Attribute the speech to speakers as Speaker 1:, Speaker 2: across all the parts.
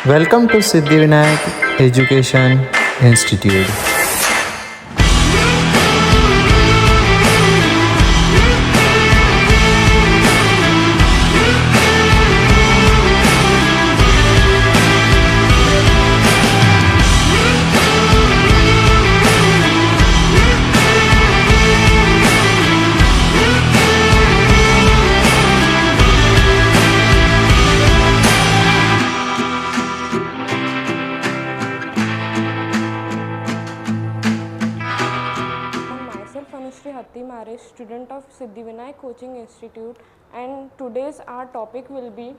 Speaker 1: Welcome to Siddhivinayak Education Institute.
Speaker 2: Myself Anushree Hattimare, student of Siddhivinayak Coaching Institute, and today's our topic will be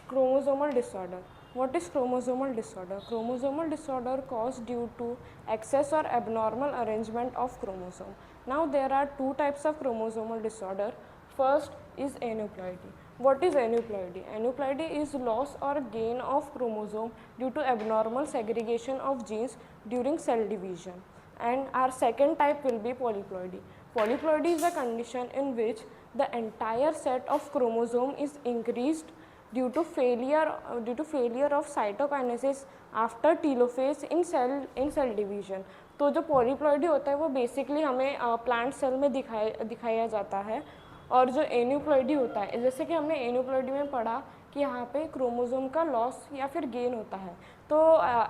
Speaker 2: chromosomal disorder. What is chromosomal disorder? Chromosomal disorder caused due to excess or abnormal arrangement of chromosome. Now there are two types of chromosomal disorder. First is aneuploidy. What is aneuploidy? Aneuploidy is loss or gain of chromosome due to abnormal segregation of genes during cell division. And our second type will be polyploidy. Polyploidy is a condition in which the entire set of chromosome is increased due to failure of cytokinesis after telophase in cell division. तो जो polyploidy होता है वो basically हमें plant cell में दिखाया जाता है, और जो एन्यूप्लॉइडी होता है, जैसे कि हमने एन्यूप्लॉइडी में पढ़ा कि यहाँ पे क्रोमोसोम का लॉस या फिर गेन होता है. तो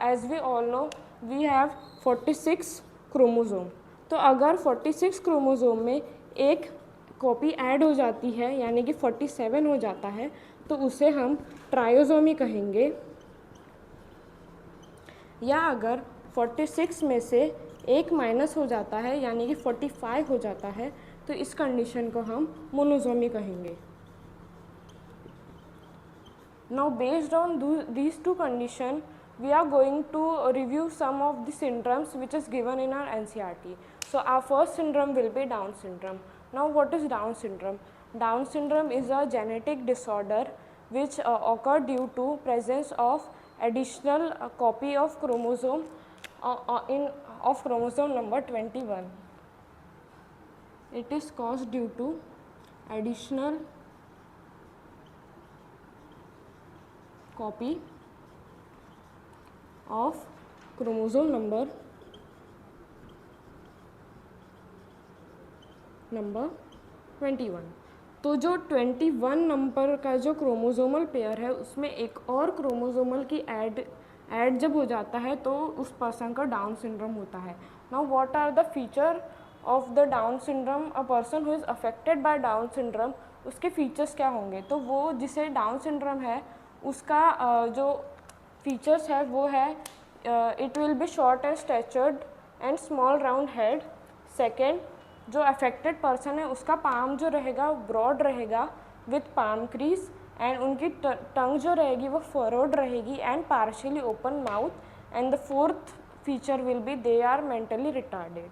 Speaker 2: as we all know we have 46 chromosome. तो अगर 46 क्रोमोसोम में एक कॉपी ऐड हो जाती है यानी कि 47 हो जाता है तो उसे हम ट्रायोसोमी कहेंगे. या अगर 46 में से एक माइनस हो जाता है यानी कि 45 हो जाता है तो इस कंडीशन को हम मोनोसोमी कहेंगे. Now based on these two conditions, we are going to review some of the syndromes which is given in our NCERT. So our first syndrome will be Down syndrome. Now what is Down syndrome? Down syndrome is a genetic disorder which occur due to presence of additional copy of chromosome of chromosome number 21. It is caused due to additional copy of chromosome number 21. तो जो 21 number का जो chromosomal pair है उसमें एक और chromosomal की add जब हो जाता है तो उस पर्सन का डाउन सिंड्रोम होता है. Now what are the feature of the Down syndrome? A person who is affected by Down syndrome, उसके फीचर्स क्या होंगे? तो वो जिसे डाउन सिंड्रोम है उसका जो फीचर्स है वो है it will be short and statured and small round head. Second, जो अफेक्टेड पर्सन है उसका पाम जो रहेगा ब्रॉड रहेगा विथ पाम क्रीज, एंड उनकी टंग जो रहेगी वो फरोड रहेगी and partially open mouth. And the fourth feature will be they are mentally retarded.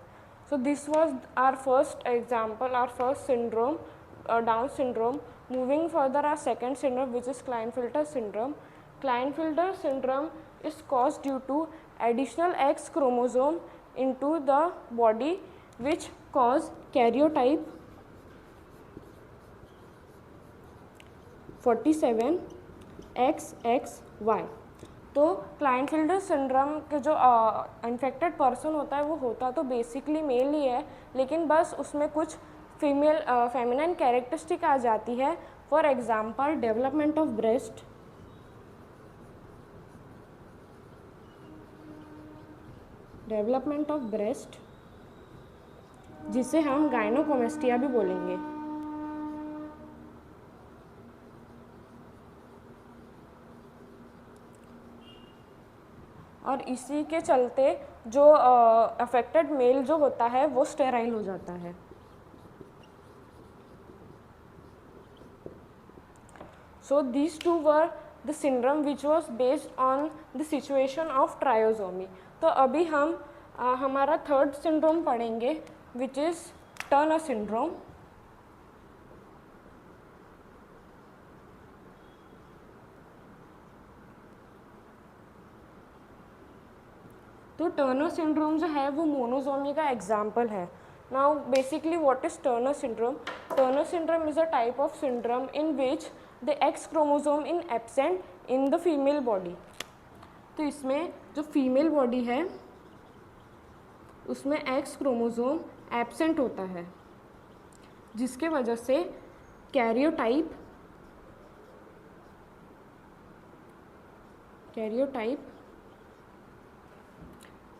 Speaker 2: So this was our first example, our first syndrome, Down syndrome. Moving further, our second syndrome, which is Klinefelter syndrome. Klinefelter syndrome is caused due to additional X chromosome into the body, which cause karyotype 47 XXY. तो क्लाइनफील्डर syndrome के जो infected person होता है वो होता तो basically mail ही है, लेकिन बस उसमें कुछ फेमिनाइन कैरेक्टरिस्टिक आ जाती है. For example development of breast जिसे हम गाइनोकोमेस्टिया भी बोलेंगे. और इसी के चलते जो अफेक्टेड मेल जो होता है वो स्टेराइल हो जाता है. So these two were the syndrome which was based on the situation of trisomy. तो अभी हम हमारा थर्ड सिंड्रोम पढ़ेंगे विच इज़ टर्नर सिंड्रोम. तो टर्नर सिंड्रोम जो है वो मोनोसोमी का एग्जाम्पल है. Now basically what is Turner syndrome? Turner syndrome is a type of syndrome in which the X chromosome is absent in the female body. तो इसमें जो female body है उसमें एक्स क्रोमोसोम एब्सेंट होता है, जिसके वजह से कैरियोटाइप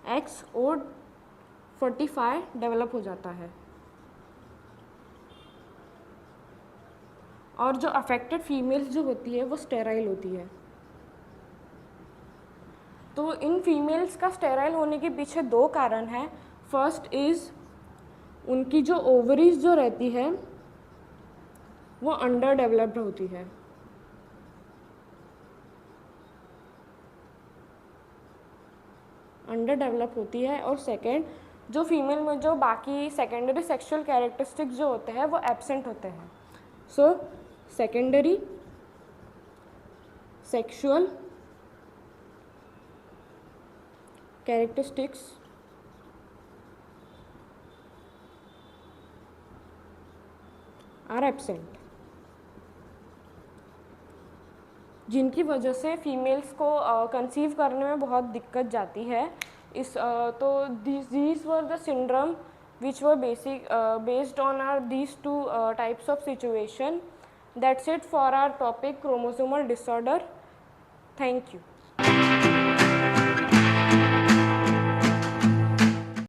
Speaker 2: एक्स और 45 डेवलप हो जाता है। और जो अफेक्टेड फीमेल्स जो होती है वो स्टेराइल होती है। तो इन फीमेल्स का स्टेराइल होने के पीछे दो कारण हैं। फर्स्ट इज़ उनकी जो ओवरीज जो रहती है वो अंडर डेवलप्ड होती है। अंडर डेवलप होती है। और सेकेंड, जो फीमेल में जो बाकी सेकेंडरी सेक्सुअल कैरेक्टरिस्टिक्स जो होते हैं वो एब्सेंट होते हैं। So secondary sexual characteristics are absent, जिनकी वजह से फीमेल्स को कंसीव करने में बहुत दिक्कत जाती है। तो these were the syndrome which were based on these two types of situation. That's it for our topic chromosomal disorder. Thank you.